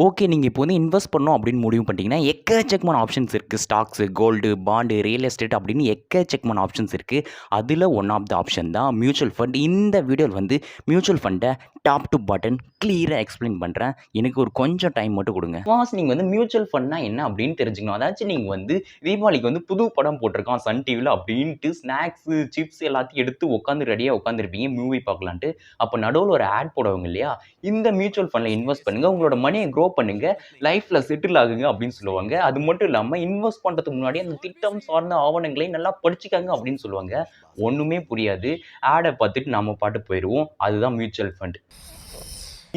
Okay. நீங்க இப்போ வந்து இன்வெஸ்ட் பண்ணணும் அப்படின்னு முடிவு பண்ணிட்டீங்கன்னா, எக்கச்சக்கமான ஆப்ஷன்ஸ் இருக்கு. Stocks, gold, bond, real estate அப்படின்னு எக்கச்சக்கமான ஆப்ஷன்ஸ் இருக்கு. அதில ஒன் ஆஃப் த ஆப்ஷன் தான் மியூச்சுவல் ஃபண்ட். இந்த வீடியோல வந்து மியூச்சுவல் ஃபண்ட டாப் டூ பாட்டம் கிளியரா எக்ஸ்ப்ளைன் பண்றேன். எனக்கு ஒரு கொஞ்சம் டைம் மட்டும் குடுங்க. ஃபர்ஸ்ட் நீங்க வந்து மியூச்சுவல் ஃபண்ட்னா என்ன அப்படின்னு தெரிஞ்சுக்கணும். அதாச்சும் நீங்க வந்து தீபாவளிக்கு வந்து புது படம் போட்டிருக்கான் சன் டிவில அப்படின்ட்டு ஸ்நாக்ஸு, சிப்ஸ் எல்லாத்தையும் எடுத்து உட்காந்து ரெடியா உட்காந்துருப்பீங்க மூவி பார்க்கலான்ட்டு. அப்ப நடுவுல ஒரு ஆட் போடுவாங்க இல்லையா? இந்த மியூச்சுவல் ஃபண்ட்ல இன்வெஸ்ட் பண்ணுங்க. உங்களோட மணிய குரோ பண்ணுங்க. லைஃப்ல செட்டில் ஆகுங்க அப்படின்னு சொல்லுவாங்க. அது மட்டும் இல்லாம இன்வெஸ்ட் பண்றதுக்கு முன்னாடி அந்த திட்டம் சார்ந்த ஆவணங்களை நல்லா படிச்சுக்கங்க அப்படின்னு சொல்லுவாங்க. ஒண்ணுமே புரியாது. ஆட பார்த்துட்டு நாம பாட்டுக்கு போயிருவோம். அதுதான் மியூச்சுவல் ஃபண்ட்.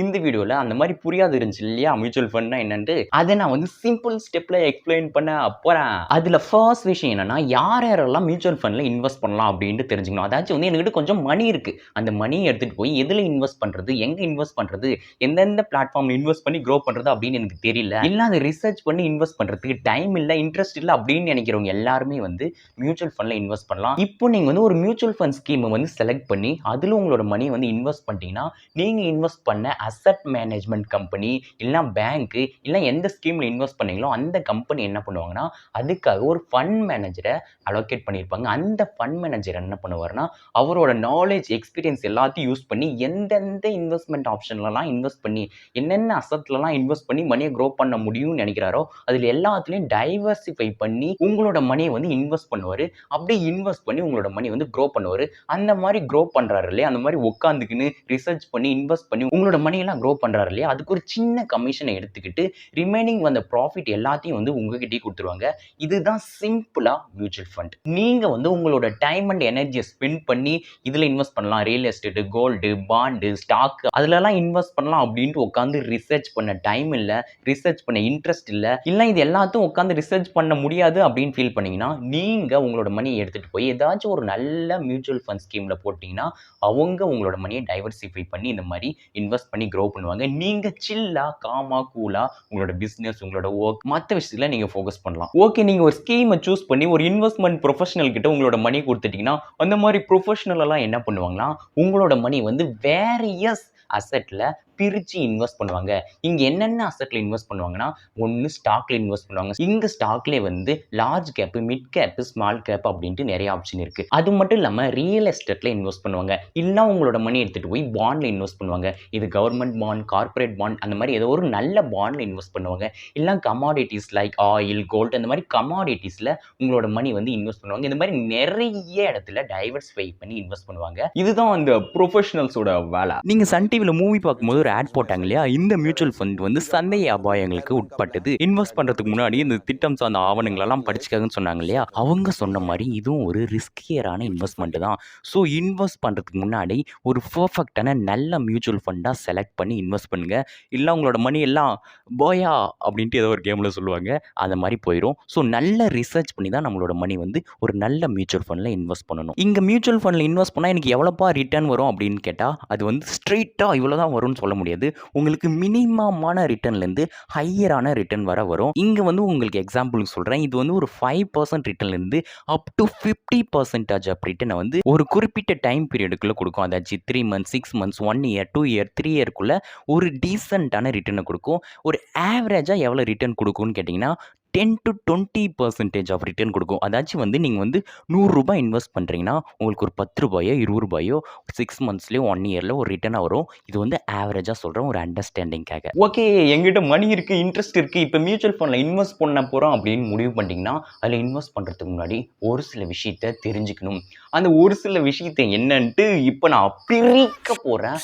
இந்த வீடியோல அந்த மாதிரி புரியாது இருந்துச்சு இல்லையா மியூச்சுவல் ஃபண்ட்னா என்னன்ட்டு அதை நான் வந்து சிம்பிள் ஸ்டெப்ல எக்ஸ்பிளைன் பண்ண போறேன். அதுல ஃபர்ஸ்ட் விஷயம் என்னன்னா யார் யாரெல்லாம் மியூச்சுவல் ஃபண்ட்ல இன்வெஸ்ட் பண்ணலாம் அப்படின்ட்டு தெரிஞ்சுக்கணும். அதாச்சும் வந்து என்கிட்ட கொஞ்சம் மணி இருக்கு. அந்த மணியை எடுத்துட்டு போய் எதுல இன்வெஸ்ட் பண்றது, எங்க இன்வெஸ்ட் பண்றது, எந்தெந்த பிளாட்ஃபார்ம்ல இன்வெஸ்ட் பண்ணி க்ரோ பண்றது அப்படின்னு எனக்கு தெரியல. இல்ல அதை ரிசர்ச் பண்ணி இன்வெஸ்ட் பண்றதுக்கு டைம் இல்ல, இன்ட்ரெஸ்ட் இல்ல அப்படின்னு நினைக்கிறவங்க எல்லாருமே வந்து மியூச்சுவல் ஃபண்ட்ல இன்வெஸ்ட் பண்ணலாம். இப்போ நீங்க வந்து ஒரு மியூச்சுவல் ஃபண்ட் ஸ்கீமை வந்து செலக்ட் பண்ணி அதுல உங்களோட மணியை வந்து இன்வெஸ்ட் பண்ணிட்டீங்கன்னா நீங்க இன்வெஸ்ட் பண்ண அசெட் மேனேஜ்மெண்ட் கம்பெனி இல்ல பேங்க் இல்ல எந்த ஸ்கீம்ல இன்வெஸ்ட் பண்ணீங்களோ அந்த கம்பெனி என்ன பண்ணுவாங்கன்னா அதுக்காக ஒரு ஃபண்ட் மேனேஜரை அலோகேட் பண்ணியிருப்பாங்க. அந்த ஃபண்ட் மேனேஜர் என்ன பண்ணுவாருன்னா அவரோட நாலேஜ் எக்ஸ்பீரியன்ஸ் எல்லாத்தையும் யூஸ் பண்ணி எந்தெந்த இன்வெஸ்ட்மெண்ட் ஆப்ஷன்லலாம் இன்வெஸ்ட் பண்ணி என்னென்ன அசட்லலாம் இன்வெஸ்ட் பண்ணி மணியை க்ரோ பண்ண முடியும்னு நினைக்கிறாரோ அதில் எல்லாத்துலேயும் டைவர்சிஃபை பண்ணி உங்களோட மணியை வந்து இன்வெஸ்ட் பண்ணுவார். அப்படியே இன்வெஸ்ட் பண்ணி உங்களோட மணி வந்து க்ரோ பண்ணுவார். அந்த மாதிரி க்ரோ பண்ணுறாரு இல்லையா, அந்த மாதிரி உட்காந்துக்குன்னு ரிசர்ச் பண்ணி இன்வெஸ்ட் பண்ணி உங்களோட மணியெல்லாம் க்ரோ பண்றாரு இல்லையா, அதுக்கு ஒரு சின்ன கமிஷனை எடுத்துக்கிட்டு ரிமைனிங் வந்த ப்ராஃபிட் எல்லாத்தையும் வந்து உங்ககிட்டயே கொடுத்துருவாங்க. இதுதான் சிம்பிளா மியூச்சுவல் ஃபண்ட். நீங்க வந்து உங்களோட டைம் அண்ட் எனர்ஜியை ஸ்பெண்ட் பண்ணி இதுல இன்வெஸ்ட் பண்ணலாம். Real estate, gold, bond, stock அதுலலாம் இன்வெஸ்ட் பண்ணலாம் அப்படின்ட்டு உட்காந்து ரிசர்ச் பண்ண டைம் இல்ல, ரிசர்ச் பண்ண இன்ட்ரெஸ்ட் இல்ல இது எல்லாத்தையும் உட்காந்து ரிசர்ச் பண்ண முடியாது அப்படின்னு ஃபீல் பண்ணீங்கன்னா நீங்க உங்களோட மணியை எடுத்துட்டு போய் ஏதாச்சும் ஒரு நல்ல மியூச்சுவல் ஃபண்ட் ஸ்கீம்ல போட்டீங்கன்னா அவங்க உங்களோட மணியை டைவர்சிஃபை பண்ணி இந்த மாதிரி இன்வெஸ்ட் பண்ணி க்ரோ பண்ணுவாங்க. நீங்க சில்லா காமா கூலா உங்களோட பிசினஸ் உங்களோட ஒர்க் மற்ற விஷயத்துல நீங்க ஃபோக்கஸ் பண்ணலாம். ஓகே, நீங்க ஒரு ஸ்கீமை சூஸ் பண்ணி ஒரு இன்வெஸ்ட்மெண்ட் ப்ரொஃபஷனல் கிட்ட உங்களோட மணி கொடுத்துட்டீங்கன்னா அந்த மாதிரி ப்ரொஃபஷனல் எல்லாம் என்ன பண்ணுவாங்கன்னா உங்களோட மணி வந்து வேரியஸ் அசெட்ல பிரிச்சு இன்வெஸ்ட் பண்ணுவாங்க. இங்க என்னென்ன அசெட்ல இன்வெஸ்ட் பண்ணுவாங்கன்னா ஒன்னு ஸ்டாக்ல இன்வெஸ்ட் பண்ணுவாங்க. இங்க ஸ்டாக்ல வந்து large cap, mid cap, small cap அப்படின்ட்டு நிறைய ஆப்ஷன் இருக்கு. அது மட்டும் இல்லாம ரியல் எஸ்டேட்ல இன்வெஸ்ட் பண்ணுவாங்க. இல்ல உங்களோட மணி எடுத்துட்டு போய் பாண்ட்ல இன்வெஸ்ட் பண்ணுவாங்க. இது கவர்மெண்ட் பாண்ட், கார்பரேட் பாண்ட் அந்த மாதிரி ஏதோ ஒரு நல்ல பாண்ட்ல இன்வெஸ்ட் பண்ணுவாங்க. இல்ல கமாடிட்டிஸ் லைக் ஆயில், கோல்டு அந்த மாதிரி கமாடிட்டிஸ்ல உங்களோட மணி வந்து இன்வெஸ்ட் பண்ணுவாங்க. இந்த மாதிரி நிறைய இடத்துல டைவர்சிஃபை பண்ணி இன்வெஸ்ட் பண்ணுவாங்க. இதுதான் அந்த ப்ரொஃபஷனல்ஸோட வேலை. நீங்க சன் டிவில மூவி பார்க்கும்போது ஒரு ஆட் போட்டாங்க இல்லையா, இந்த மியூச்சுவல் ஃபண்ட் வந்து சந்தை அபாயங்களுக்கு உட்பட்டது. இன்வெஸ்ட் பண்றதுக்கு முன்னாடி இந்த திட்டம் சார்ந்த ஆவணங்கள் எல்லாம் படிச்சுக்கங்கன்னு சொன்னாங்க இல்லையா, அவங்க சொன்ன மாதிரி இதுவும் ஒரு ரிஸ்கியரான இன்வெஸ்ட்மெண்ட் தான். ஸோ இன்வெஸ்ட் பண்றதுக்கு முன்னாடி ஒரு பெர்ஃபெக்டான நல்ல மியூச்சுவல் ஃபண்டா செலக்ட் பண்ணி இன்வெஸ்ட் பண்ணுங்க. இல்ல உங்களோட மணி எல்லாம் போயா அப்படின்ட்டு ஏதோ ஒரு கேம்ல சொல்லுவாங்க, அந்த மாதிரி போயிடும். ஸோ நல்ல ரிசர்ச் பண்ணி தான் நம்மளோட மணி வந்து ஒரு நல்ல மியூச்சுவல் ஃபண்ட்ல இன்வெஸ்ட் பண்ணணும். இங்க மியூச்சுவல் ஃபண்ட்ல இன்வெஸ்ட் பண்ணா எனக்கு எவ்வளோப்பா ரிட்டர்ன் வரும் அப்படின்னு கேட்டா அது வந்து ஸ்ட்ரெயிட்டா இவ்வளவுதான் வரும்னு சொல்ல முடியாது. உங்களுக்கு மினிமமான ரிட்டர்ன்லேருந்து ஹையரான ரிட்டர்ன் வரும். இங்க வந்து உங்களுக்கு எக்ஸாம்பிளுக்கு சொல்றேன். இது வந்து ஒரு 5% ரிட்டர்ன்லேருந்து அப் டு 50% ஆஃப் ரிட்டர்னை வந்து ஒரு குறிப்பிட்ட டைம் பீரியடுக்குள்ள கொடுக்கும். அதாச்சு 3 மந்த்ஸ், 6 மந்த்ஸ், 1 இயர், 2 இயர், 3 இயர்க்குள்ள ஒரு டீசென்ட்டான ரிட்டர்னை கொடுக்கும். ஒரு ஆவரேஜா எவ்வளோ ரிட்டர்ன் கொடுக்கும்னு கேட்டிங்கன்னா 10 to 20% ஆஃப் ரிட்டர்ன் கொடுக்கும். அதாச்சும் வந்து நீங்கள் வந்து ₹100 இன்வெஸ்ட் பண்ணுறீங்கன்னா உங்களுக்கு ஒரு ₹10 ₹20 6 மந்த்ஸ்லேயோ 1 இயரில் ஒரு ரிட்டர்னாக வரும். இது வந்து ஆவரேஜாக சொல்கிறேன் ஒரு அண்டர்ஸ்டாண்டிங்காக. ஓகே, எங்கிட்ட மணி இருக்குது, இன்ட்ரெஸ்ட் இருக்குது, இப்போ மியூச்சுவல் ஃபண்டில் இன்வெஸ்ட் பண்ண போகிறோம் அப்படின்னு முடிவு பண்ணிட்டீங்கன்னா அதில் இன்வெஸ்ட் பண்ணுறதுக்கு முன்னாடி ஒரு சில விஷயத்தை தெரிஞ்சுக்கணும். அந்த ஒரு சில விஷயத்தை என்னன்ட்டு இப்போ நான் பிரிக்க போகிறேன்.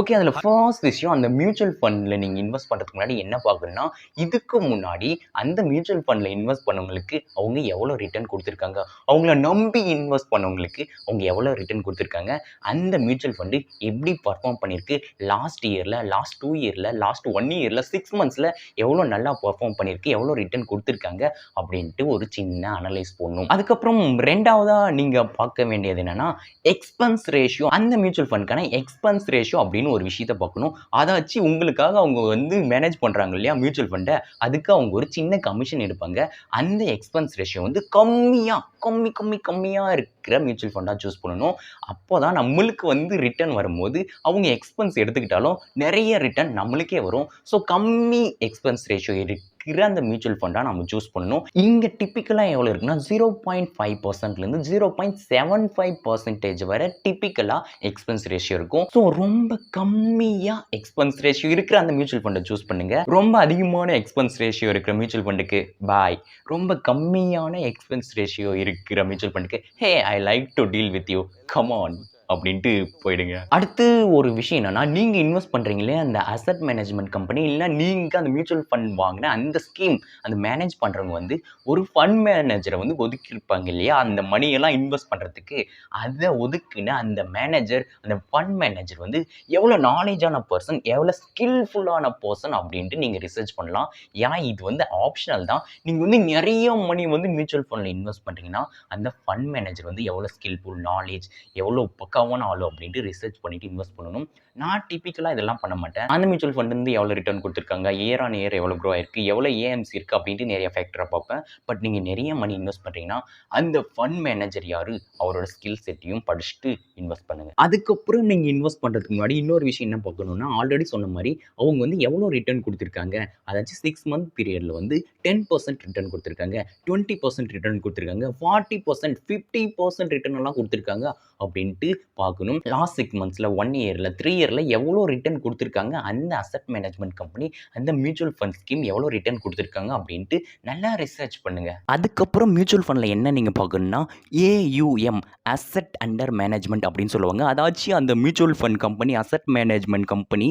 ஓகே, அதில் ஃபர்ஸ்ட் விஷயம் அந்த மியூச்சுவல் ஃபண்டில் நீங்கள் இன்வெஸ்ட் பண்ணுறதுக்கு முன்னாடி என்ன பார்க்கணும்னா இதுக்கு முன்னாடி அந்த மியூச்சுவல் ஃபண்ட்ல இன்வெஸ்ட் பண்ணவங்களுக்கு அவங்க எவ்வளோ ரிட்டர்ன் கொடுத்துருக்காங்க, அவங்கள நம்பி இன்வெஸ்ட் பண்ணவங்களுக்கு அவங்க எவ்வளோ ரிட்டர்ன் கொடுத்துருக்காங்க, அந்த மியூச்சுவல் ஃபண்டு எப்படி பர்ஃபார்ம் பண்ணியிருக்கு, லாஸ்ட் இயரில், லாஸ்ட் 2 இயரில், லாஸ்ட் 1 இயரில், 6 மந்த்ஸில் எவ்வளோ நல்லா பர்ஃபார்ம் பண்ணியிருக்கு, எவ்வளோ ரிட்டர்ன் கொடுத்துருக்காங்க அப்படின்ட்டு ஒரு சின்ன அனலைஸ் பண்ணணும். அதுக்கப்புறம் ரெண்டாவதாக நீங்கள் பார்க்க வேண்டியது என்னன்னா எக்ஸ்பென்ஸ் ரேஷியோ. அந்த மியூச்சுவல் ஃபண்டுக்கான எக்ஸ்பென்ஸ் ரேஷியோ அப்படின்னு ஒரு விஷயத்தை பார்க்கணும். அதை வச்சு உங்களுக்காக அவங்க வந்து மேனேஜ் பண்ணுறாங்க இல்லையா மியூச்சுவல் ஃபண்டை, அதுக்கு அவங்க ஒரு சின்ன கமிஷன் எடுப்பாங்க. அந்த எக்ஸ்பென்ஸ் ரேஷியோ வந்து கம்மியா இருக்கிற மியூச்சுவல் ஃபண்டா சூஸ் பண்ணணும். அப்போதான் நம்மளுக்கு வந்து ரிட்டர்ன் வரும்போது அவங்க எக்ஸ்பென்ஸ் எடுத்துக்கிட்டாலும் நெறைய ரிட்டர்ன் நம்மளுக்கே வரும். ஸோ கம்மி எக்ஸ்பென்ஸ் ரேஷியோ இருக்கிற அந்த மியூச்சுவல் ஃபண்டா நம்ம சூஸ் பண்ணணும். இங்க டிப்பிக்கலா எவ்வளோ இருக்குன்னா 0.5%லேருந்து 0.75% வரை டிப்பிக்கலா எக்ஸ்பென்ஸ் ரேஷியோ இருக்கும். ஸோ ரொம்ப கம்மியா எக்ஸ்பென்ஸ் ரேஷியோ இருக்கிற அந்த மியூச்சுவல் ஃபண்டை சூஸ் பண்ணுங்க. ரொம்ப அதிகமான எக்ஸ்பென்ஸ் ரேஷியோ இருக்கிற மியூச்சுவல் ஃபண்டுக்கு பாய். ரொம்ப கம்மியான எக்ஸ்பென்ஸ் ரேஷியோ இருக்கிற மியூச்சுவல் ஃபண்டுக்கு hey I like to deal with you come on அப்படின்ட்டு போயிடுங்க. அடுத்து ஒரு விஷயம் என்னன்னா, நீங்க இன்வெஸ்ட் பண்றீங்களே அந்த அசெட் மேனேஜ்மெண்ட் கம்பெனி இல்ல நீங்க அந்த மியூச்சுவல் ஃபண்ட் வாங்கின அந்த ஸ்கீம் அந்த மேனேஜ் பண்றவங்க வந்து ஒரு ஃபண்ட் மேனேஜரை வந்து ஒதுக்கியிருப்பாங்க இல்லையா, அந்த மணியெல்லாம் இன்வெஸ்ட் பண்றதுக்கு. அதை ஒதுக்குன அந்த மேனேஜர், அந்த ஃபண்ட் மேனேஜர் வந்து எவ்வளோ நாலேஜான பர்சன், எவ்வளோ ஸ்கில்ஃபுல்லான பர்சன் அப்படின்ட்டு நீங்க ரிசர்ச் பண்ணலாம். ஏன்னா இது வந்து ஆப்ஷனல் தான். நீங்க வந்து நிறைய மணி வந்து மியூச்சுவல் ஃபண்ட்ல இன்வெஸ்ட் பண்றீங்கன்னா அந்த ஃபண்ட் மேனேஜர் வந்து எவ்வளோ ஸ்கில்ஃபுல், நாலேஜ், எவ்வளோ பக்காவான ஆளு அப்படின்ட்டு ரிசர்ச் பண்ணிட்டு இன்வெஸ்ட் பண்ணணும். நான் டிப்பிக்கலாக இதெல்லாம் பண்ண மாட்டேன். அந்த மியூச்சுவல் ஃபண்ட் வந்து எவ்வளோ ரிட்டர்ன் கொடுத்துருக்காங்க, இயர் ஆன் இயர் எவ்வளோ க்ரோ ஆயிருக்கு, எவ்வளோ ஏஎம்சி இருக்குது அப்படின்ட்டு நிறைய ஃபேக்டரை பார்ப்பேன். பட் நீங்கள் நிறைய மணி இன்வெஸ்ட் பண்ணுறீங்கன்னா அந்த ஃபண்ட் மேனேஜர் யார், அவரோட ஸ்கில் செட்டையும் படிச்சுட்டு இன்வெஸ்ட் பண்ணுங்கள். அதுக்கப்புறம் நீங்கள் இன்வெஸ்ட் பண்ணுறதுக்கு முன்னாடி இன்னொரு விஷயம் என்ன பார்க்கணுன்னா, ஆல்ரெடி சொன்ன மாதிரி அவங்க வந்து எவ்வளோ ரிட்டர்ன் கொடுத்துருக்காங்க. அதாச்சும் 6 மந்த் பீரியடில் வந்து 10% ரிட்டர்ன் கொடுத்துருக்காங்க, 20% ரிட்டர்ன் கொடுத்துருக்காங்க, 40%, 50% ரிட்டர்ன் எல்லாம் கொடுத்துருக்காங்க அப்படின்ட்டு பார்க்கணும். லாஸ்ட் 6 மந்த்ஸில், 1 இயரில், 3 இயரில் எவ்வளோ ரிட்டர்ன் கொடுத்துருக்காங்க அந்த அசெட் மேனேஜ்மெண்ட் கம்பெனி, அந்த மியூச்சுவல் ஃபண்ட் ஸ்கீம் எவ்வளோ ரிட்டர்ன் கொடுத்துருக்காங்க அப்படின்ட்டு நல்லா ரிசர்ச் பண்ணுங்கள். அதுக்கப்புறம் மியூச்சுவல் ஃபண்டில் என்ன நீங்கள் பார்க்கணுன்னா ஏயுஎம், அசெட் அண்டர் மேனேஜ்மெண்ட் அப்படின்னு சொல்லுவாங்க. அதாச்சும் அந்த mutual fund company, asset management company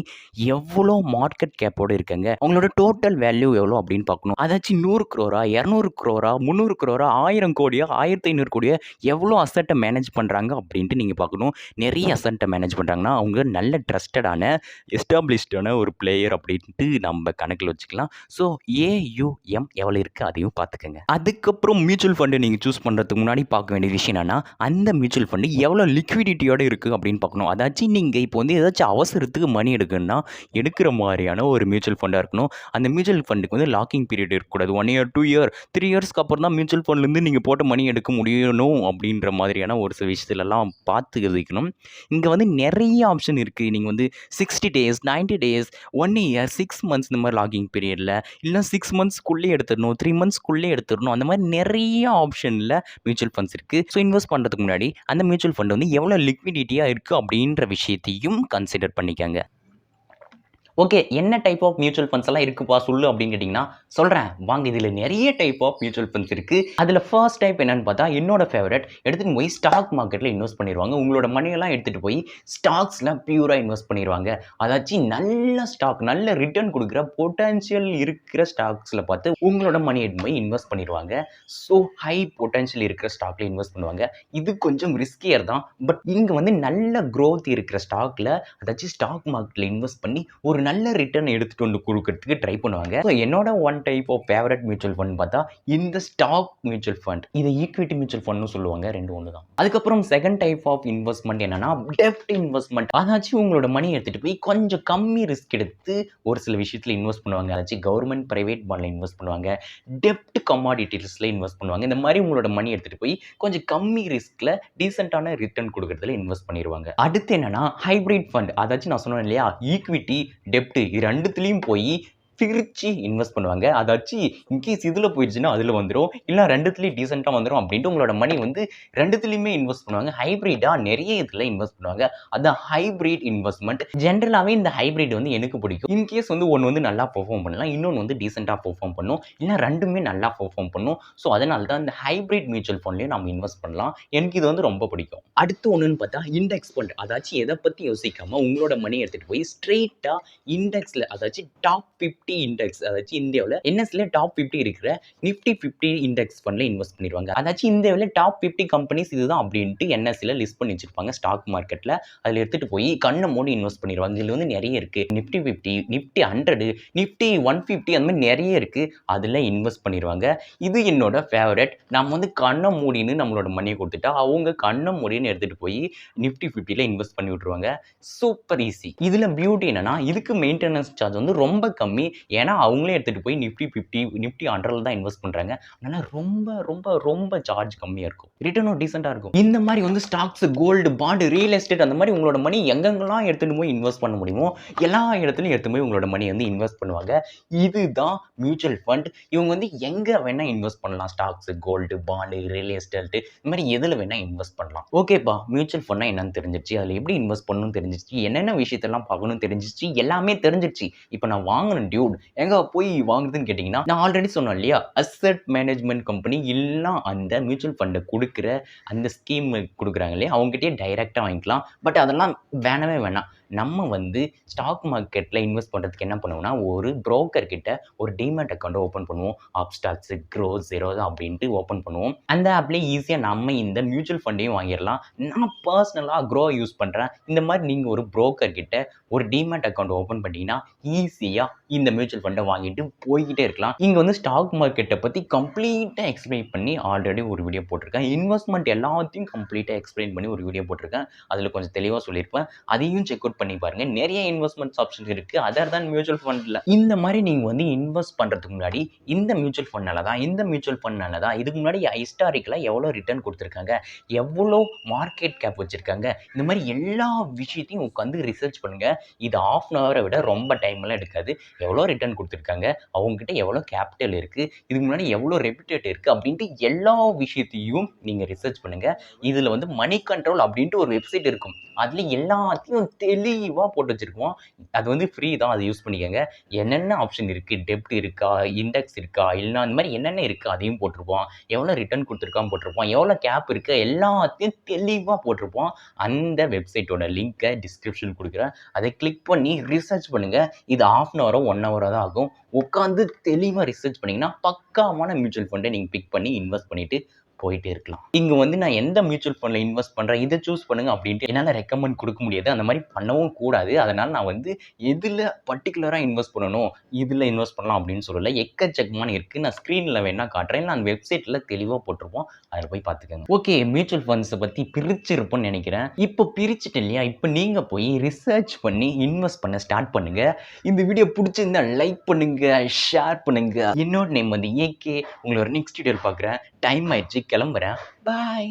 எவ்வளோ மார்க்கெட் கேப்போடு இருக்காங்க, அவங்களோட டோட்டல் வேல்யூ எவ்வளோ அப்படின்னு பார்க்கணும். அதாச்சும் 100 crore, 200 crore, 300 crore, 1000 கோடியா, 1500 கோடியா எவ்வளோ அசெட்டை மேனேஜ் பண்ணுறாங்க அப்படின்ட்டு நீங்கள் பார்க்கணும். நிறைய அசெட்டை மேனேஜ் பண்ணுறாங்கன்னா அவங்க நல்ல ட்ரஸ்டடான, எஸ்டாப்ளிஷ்டான ஒரு பிளேயர் அப்படின்ட்டு நம்ம கணக்கில் வச்சுக்கலாம். ஸோ ஏயுஎம் எவ்வளோ இருக்குது அதையும் பார்த்துக்கோங்க. அதுக்கப்புறம் மியூச்சுவல் ஃபண்டு நீங்கள் சூஸ் பண்ணுறதுக்கு முன்னாடி பார்க்க வேண்டிய விஷயம் என்னன்னா, அந்த மியூச்சுவல் ஃபண்டு எவ்வளோ லிக்விடிட்டியோடு இருக்குது அப்படின்னு பார்க்கணும். அதாச்சும் நீங்கள் இப்போ வந்து ஏதாச்சும் அவசரத்துக்கு மணி எடுக்கணும்னா எடுக்கிற மாதிரியான ஒரு மியூச்சுவல் ஃபண்டாக இருக்கணும். அந்த மியூச்சுவல் ஃபண்டுக்கு வந்து லாக்கிங் பீரியட் இருக்கக்கூடாது. 1 இயர், 2 இயர், 3 இயர்ஸ்க்கு அப்புறம் தான் மியூச்சுவல் ஃபண்ட்லேருந்து நீங்கள் போட்ட மணி எடுக்க முடியணும் அப்படின்ற மாதிரியான ஒரு சில விஷயத்துலலாம் பார்த்து வைக்கணும். இங்கே வந்து நிறைய ஆப்ஷன் இருக்குது. நீங்கள் வந்து 60 டேஸ், 90 டேஸ், 1 இயர், 6 மந்த்ஸ் இந்த மாதிரி லாகிங் பீரியடில், இல்லை 6 மந்த்ஸ்க்குள்ளே எடுத்துடணும், 3 மந்த்ஸ்க்குள்ளே எடுத்துடணும், அந்த மாதிரி நிறைய ஆப்ஷனில் மியூச்சுவல் ஃபண்ட்ஸ் இருக்குது. ஸோ இன்வெஸ்ட் பண்ணுறதுக்கு முன்னாடி அந்த மியூச்சுவல் ஃபண்ட் வந்து எவ்வளோ லிக்விடிட்டியாக இருக்குது அப்படின்ற விஷயத்தையும் கன்சிடர் பண்ணிக்கோங்க. ஓகே, என்ன டைப் ஆஃப் மியூச்சுவல் ஃபண்ட்ஸ் எல்லாம் இருக்குப்பா சொல்லு அப்படின்னு கேட்டிங்கன்னா சொல்கிறேன் வாங்க. இதில் நிறைய டைப் ஆஃப் மியூச்சுவல் ஃபண்ட்ஸ் இருக்குது. அதில் ஃபர்ஸ்ட் டைப் என்னென்னு பார்த்தா என்னோட ஃபேவரட், எடுத்துகிட்டு போய் ஸ்டாக் மார்க்கெட்டில் இன்வெஸ்ட் பண்ணிடுவாங்க. உங்களோட மணியெல்லாம் எடுத்துகிட்டு போய் ஸ்டாக்ஸில் பியூராக இன்வெஸ்ட் பண்ணிடுவாங்க. அதாச்சும் நல்ல ஸ்டாக், நல்ல ரிட்டர்ன் கொடுக்குற பொட்டன்ஷியல் இருக்கிற ஸ்டாக்ஸில் பார்த்து உங்களோட மணி எடுத்து போய் இன்வெஸ்ட் பண்ணிடுவாங்க. ஸோ ஹை பொட்டன்ஷியல் இருக்கிற ஸ்டாக்ல இன்வெஸ்ட் பண்ணுவாங்க. இது கொஞ்சம் ரிஸ்கியர் தான். பட் இங்கே வந்து நல்ல க்ரோத் இருக்கிற ஸ்டாக்ல, அதாச்சும் ஸ்டாக் மார்க்கெட்டில் இன்வெஸ்ட் பண்ணி ஒரு நல்ல ரிட்டர்ன் எடுத்துட்டு வந்து கொடுக்கறதுக்கு ட்ரை பண்ணுவாங்க. ஸோ என்னோட one type of favourite mutual fund பார்த்தா இந்த ஸ்டாக் மியூச்சுவல் ஃபண்ட். இதை ஈக்விட்டி மியூச்சுவல் ஃபண்ட்னு சொல்லுவாங்க. ரெண்டு ஒன்று தான். அதுக்கப்புறம் செகண்ட் டைப் ஆஃப் இன்வெஸ்ட்மெண்ட் என்னன்னா டெப்ட் இன்வெஸ்ட்மெண்ட். அதாச்சும் உங்களோட மணி எடுத்துட்டு போய் கொஞ்சம் கம்மி ரிஸ்க் எடுத்து ஒரு சில விஷயத்தில் இன்வெஸ்ட் பண்ணுவாங்க. அதாச்சும் கவர்மெண்ட் பிரைவேட் பாண்ட்ல இன்வெஸ்ட் பண்ணுவாங்க, டெப்ட் கமாடிட்டிஸ்ல இன்வெஸ்ட் பண்ணுவாங்க. இந்த மாதிரி உங்களோட மணி எடுத்துட்டு போய் கொஞ்சம் கம்மி ரிஸ்க்ல டீசென்டான ரிட்டர்ன் கொடுக்கறதுல இன்வெஸ்ட் பண்ணிடுவாங்க. அடுத்து என்னன்னா ஹைபிரிட் ஃபண்ட். அதாச்சும் நான் சொன்னேன் இல்லையா, ஈக்விட்டி, டெப்ட், இது ரெண்டுத்துலையும் போய் பிரித்து இன்வெஸ்ட் பண்ணுவாங்க. அதாச்சும் இன்கேஸ் இதில் போயிடுச்சுன்னா அதில் வந்துடும், இல்லை ரெண்டுத்துலேயும் டீசெண்டாக வந்துடும் அப்படின்ட்டு உங்களோட மணி வந்து ரெண்டுத்துலேயுமே இன்வெஸ்ட் பண்ணுவாங்க. ஹைப்ரிடாக நிறைய இதில் இன்வெஸ்ட் பண்ணுவாங்க. அது ஹைப்ரிட் இன்வெஸ்ட்மெண்ட். ஜென்ரலாகவே இந்த ஹைப்ரிட் வந்து எனக்கு பிடிக்கும். இன்கேஸ் வந்து ஒன்று வந்து நல்லா பெர்ஃபார்ம் பண்ணலாம், இன்னொன்று வந்து டீசெண்டாக பெர்ஃபார்ம் பண்ணும், இல்லை ரெண்டுமே நல்லா பெர்ஃபார்ம் பண்ணும். ஸோ அதனால தான் இந்த ஹைப்ரிட் மியூச்சுவல் ஃபண்ட்லேயும் நம்ம இன்வெஸ்ட் பண்ணலாம். எனக்கு இது வந்து ரொம்ப பிடிக்கும். அடுத்து ஒன்றுன்னு பார்த்தா இண்டெக்ஸ் ஃபண்ட். அதாச்சும் எதை பற்றி யோசிக்காமல் உங்களோட மணி எடுத்துகிட்டு போய் ஸ்ட்ரெயிட்டாக இண்டெக்ஸில், அதாச்சும் டாப் 50 இண்டெக்ஸ், அதாச்சும் இந்தியாவில் என்எஸ்ல டாப் 50 இருக்கிற நிஃப்டி 50 இண்டெக்ஸ் ஃபண்ட்ல இன்வெஸ்ட் பண்ணிடுவாங்க. அதாச்சும் இந்தியாவில் டாப் 50 கம்பெனிஸ் இதுதான் அப்படின்ட்டு என்எஸ்ல லிஸ்ட் பண்ணி வச்சிருப்பாங்க ஸ்டாக் மார்க்கெட்ல. அதில் எடுத்துட்டு போய் கண்ணை மூடி இன்வெஸ்ட் பண்ணிடுவாங்க. இதில் வந்து நிறைய இருக்கு. நிஃப்டி 50, நிஃப்டி 100, நிஃப்டி 150 அந்த மாதிரி நிறைய இருக்கு. அதில் இன்வெஸ்ட் பண்ணிடுவாங்க. இது என்னோட ஃபேவரட். நம்ம வந்து கண்ணை மூடின்னு நம்மளோட மணியை கொடுத்துட்டா அவங்க கண்ணை மூடின்னு எடுத்துட்டு போய் நிஃப்டி 50ல இன்வெஸ்ட் பண்ணி விட்டுருவாங்க. Super easy. இதில் பியூட்டி என்னன்னா இதுக்கு மெயின்டெனன்ஸ் சார்ஜ் வந்து ரொம்ப கம்மி. ஏன்னா அவங்களே எடுத்துகிட்டு போய் நிஃப்டி 50 நிஃப்டி 100 தான் இன்வெஸ்ட் பண்ணுறாங்க. அதனால் ரொம்ப ரொம்ப ரொம்ப சார்ஜ் கம்மியாக இருக்கும், ரிட்டர்னும் டீசெண்டாக இருக்கும். இந்த மாதிரி வந்து stocks, gold, bond, real estate அந்த மாதிரி உங்களோட மணி எங்கெங்கெல்லாம் எடுத்துகிட்டு போய் இன்வெஸ்ட் பண்ண முடியுமோ எல்லா இடத்துலையும் எடுத்து போய் உங்களோட மணி வந்து இன்வெஸ்ட் பண்ணுவாங்க. இதுதான் மியூச்சுவல் ஃபண்ட். இவங்க வந்து எங்கே வேணால் இன்வெஸ்ட் பண்ணலாம். Stocks, gold, bond, real estate இந்த மாதிரி எதில் வேணால் இன்வெஸ்ட் பண்ணலாம். ஓகேப்பா, மியூச்சுவல் ஃபண்ட்னா என்னன்னு தெரிஞ்சிச்சு, அதில் எப்படி இன்வெஸ்ட் பண்ணணும்னு தெரிஞ்சிச்சு, என்னென்ன விஷயத்தெல்லாம் பார்க்கணும்னு தெரிஞ்சிச்சு, எல்லாமே தெரிஞ்சிச்சு. இப்போ நான் வாங்கணும் டியூட், எங்கே போய் வாங்குறதுன்னு கேட்டிங்கன்னா, நான் ஆல்ரெடி சொன்னேன் இல்லையா, அசெட் மேனேஜ்மெண்ட் கம்பெனி இல்லை அந்த மியூச்சுவல் ஃபண்டை கொடுக்குற அந்த ஸ்கீம் கொடுக்குறாங்க இல்லையா, அவங்ககிட்டயே டைரெக்டாக வாங்கிக்கலாம். பட் அதெல்லாம் வேணவே வேணாம். நம்ம வந்து ஸ்டாக் மார்க்கெட்டில் இன்வெஸ்ட் பண்ணுறதுக்கு என்ன பண்ணுவோம்னா, ஒரு புரோக்கர் கிட்ட ஒரு டிமேட் அக்கௌண்ட்டை ஓப்பன் பண்ணுவோம். அப்ஸ்டாக்ஸ், க்ரோ, ஜெரோதா அப்படின்ட்டு ஓப்பன் பண்ணுவோம். அந்த ஆப்லேயே ஈஸியாக நம்ம இந்த மியூச்சுவல் ஃபண்டையும் வாங்கிடலாம். நான் பர்சனலாக க்ரோ யூஸ் பண்ணுறேன். இந்த மாதிரி நீங்கள் ஒரு புரோக்கர் கிட்ட ஒரு டிமேட் அக்கௌண்ட் ஓப்பன் பண்ணிட்டீங்கன்னா ஈஸியாக இந்த மியூச்சுவல் ஃபண்டை வாங்கிட்டு போய்கிட்டே இருக்கலாம். இங்கே வந்து ஸ்டாக் மார்க்கெட்டை பற்றி கம்ப்ளீட்டாக எக்ஸ்பிளைன் பண்ணி ஆல்ரெடி ஒரு வீடியோ போட்டிருக்கேன். இன்வெஸ்ட்மெண்ட் எல்லாத்தையும் கம்ப்ளீட்டாக எக்ஸ்பிளைன் பண்ணி ஒரு வீடியோ போட்டிருக்கேன். அதில் கொஞ்சம் தெளிவாக சொல்லியிருப்பேன். அதையும் செக் அவுட் பண்ணி பாருங்க. நிறைய இன்வெஸ்ட்மெண்ட்ஸ் ஆப்ஷன்ஸ் இருக்கு அதர் தான் மியூச்சுவல் ஃபண்ட்ல. இந்த மாதிரி நீங்க வந்து இன்வெஸ்ட் பண்றதுக்கு முன்னாடி இந்த மியூச்சுவல் ஃபண்ட்னால தான், இந்த மியூச்சுவல் ஃபண்ட்னால தான் இதுக்கு முன்னாடி ஹிஸ்டாரிக்கலா எவ்வளவு ரிட்டர்ன் கொடுத்துருக்காங்க, எவ்வளோ மார்க்கெட் கேப் வச்சிருக்காங்க, இந்த மாதிரி எல்லா விஷயத்தையும் உட்காந்து ரிசர்ச் பண்ணுங்க. இது ½ அன் ஹவரை விட ரொம்ப டைம் எல்லாம் எடுக்காது. எவ்வளோ ரிட்டர்ன் கொடுத்துருக்காங்க, அவங்க கிட்ட எவ்வளோ கேபிட்டல் இருக்கு, இதுக்கு முன்னாடி எவ்வளோ ரெப்யூட்டேட் இருக்கு அப்படின்ட்டு எல்லா விஷயத்தையும் நீங்க ரிசர்ச் பண்ணுங்க. இதுல வந்து மணி கண்ட்ரோல் அப்படின்ட்டு ஒரு வெப்சைட் இருக்கும். அதுல எல்லாத்தையும் தெளிவாக போட்டு வச்சுருக்கோம். அது வந்து ஃப்ரீ தான், அதை யூஸ் பண்ணிக்கோங்க. என்னென்ன ஆப்ஷன் இருக்குது, டெப்ட் இருக்கா, இண்டெக்ஸ் இருக்கா, இல்லைனா அந்த மாதிரி என்னென்ன இருக்குது அதையும் போட்டிருப்போம். எவ்வளோ ரிட்டர்ன் கொடுத்துருக்கான்னு போட்டிருப்போம். எவ்வளோ கேப் இருக்குது எல்லாத்தையும் தெளிவாக போட்டிருப்போம். அந்த வெப்சைட்டோட லிங்க்கை டிஸ்கிரிப்ஷன் கொடுக்குறேன். அதை கிளிக் பண்ணி ரிசர்ச் பண்ணுங்கள். இது ½ அன் ஹவரோ 1 ஹவரோ தான் ஆகும். உட்காந்து தெளிவாக ரிசர்ச் பண்ணிங்கன்னா பக்காவான மியூச்சுவல் ஃபண்டை நீங்கள் பிக் பண்ணி இன்வெஸ்ட் பண்ணிவிட்டு போயிட்டே இருக்கலாம். இங்கே வந்து நான் எந்த மியூச்சுவல் ஃபண்டில் இன்வெஸ்ட் பண்ணுறேன், இதை சூஸ் பண்ணுங்க அப்படின்ட்டு என்னால் ரெக்கமெண்ட் கொடுக்க முடியாது. அந்த மாதிரி பண்ணவும் கூடாது. அதனால் நான் வந்து எதில் பர்டிகுலராக இன்வெஸ்ட் பண்ணணும், இதில் இன்வெஸ்ட் பண்ணலாம் அப்படின்னு சொல்லலை. எக்கச்சக்கமான இருக்குது. நான் ஸ்க்ரீனில் வேணால் காட்டுறேன். நான் வெப்சைட்டில் தெளிவாக போட்டிருப்போம். அதில் போய் பார்த்துக்கோங்க. ஓகே, மியூச்சுவல் ஃபண்ட்ஸை பற்றி பிரிச்சிருப்போம்னு நினைக்கிறேன். இப்போ பிரிச்சுட்டேன் இல்லையா, இப்போ நீங்கள் போய் ரிசர்ச் பண்ணி இன்வெஸ்ட் பண்ண ஸ்டார்ட் பண்ணுங்கள். இந்த வீடியோ பிடிச்சிருந்தா லைக் பண்ணுங்கள், ஷேர் பண்ணுங்கள். என்னோட நேம் வந்து ஏகே. உங்களை ஒரு நெக்ஸ்ட் வீடியோவில் பார்க்குறேன். டைம் ஆயிடுச்சு, கிளம்புறேன். பாய்.